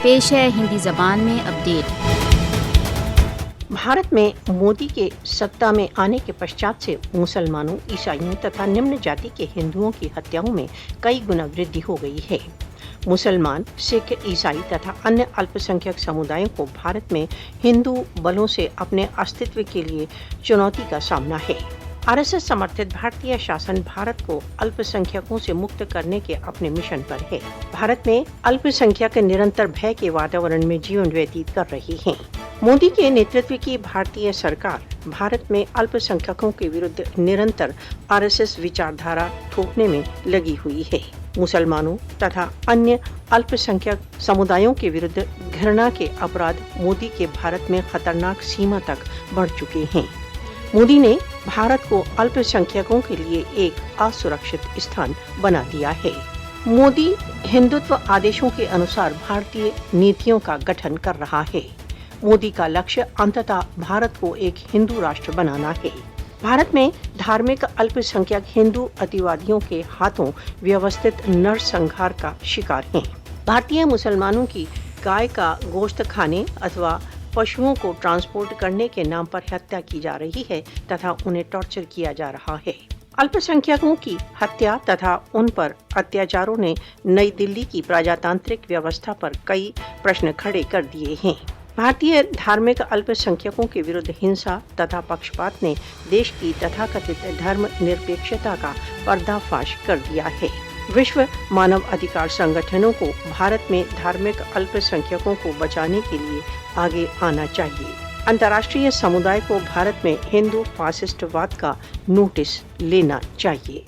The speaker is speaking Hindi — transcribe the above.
पेश है हिंदी ज़बान में अपडेट। भारत में मोदी के सत्ता में आने के पश्चात से मुसलमानों, ईसाइयों तथा निम्न जाति के हिंदुओं की हत्याओं में कई गुना वृद्धि हो गई है। मुसलमान, सिख, ईसाई तथा अन्य अल्पसंख्यक समुदायों को भारत में हिंदू बलों से अपने अस्तित्व के लिए चुनौती का सामना है। आरएसएस समर्थित भारतीय शासन भारत को अल्पसंख्यकों से मुक्त करने के अपने मिशन पर है। भारत में अल्पसंख्यक निरंतर भय के वातावरण में जीवन व्यतीत कर रही हैं। मोदी के नेतृत्व की भारतीय सरकार भारत में अल्पसंख्यकों के विरुद्ध निरंतर आरएसएस विचारधारा थोपने में लगी हुई है। मुसलमानों तथा अन्य अल्पसंख्यक समुदायों के विरुद्ध घृणा के अपराध मोदी के भारत में खतरनाक सीमा तक बढ़ चुके हैं। मोदी ने भारत को अल्पसंख्यकों के लिए एक असुरक्षित स्थान बना दिया है। मोदी हिंदुत्व आदेशों के अनुसार भारतीय नीतियों का गठन कर रहा है। मोदी का लक्ष्य अंततः भारत को एक हिंदू राष्ट्र बनाना है। भारत में धार्मिक अल्पसंख्यक हिंदू अतिवादियों के हाथों व्यवस्थित नरसंहार का शिकार हैं। भारतीय मुसलमानों की गाय का गोश्त खाने अथवा पशुओं को ट्रांसपोर्ट करने के नाम पर हत्या की जा रही है तथा उन्हें टॉर्चर किया जा रहा है। अल्पसंख्यकों की हत्या तथा उन पर अत्याचारों ने नई दिल्ली की प्रजातांत्रिक व्यवस्था पर कई प्रश्न खड़े कर दिए हैं। भारतीय धार्मिक अल्पसंख्यकों के विरुद्ध हिंसा तथा पक्षपात ने देश की तथाकथित धर्म निरपेक्षता का पर्दाफाश कर दिया है। विश्व मानव अधिकार संगठनों को भारत में धार्मिक अल्पसंख्यकों को बचाने के लिए आगे आना चाहिए। अंतर्राष्ट्रीय समुदाय को भारत में हिंदू फासिस्टवाद का नोटिस लेना चाहिए।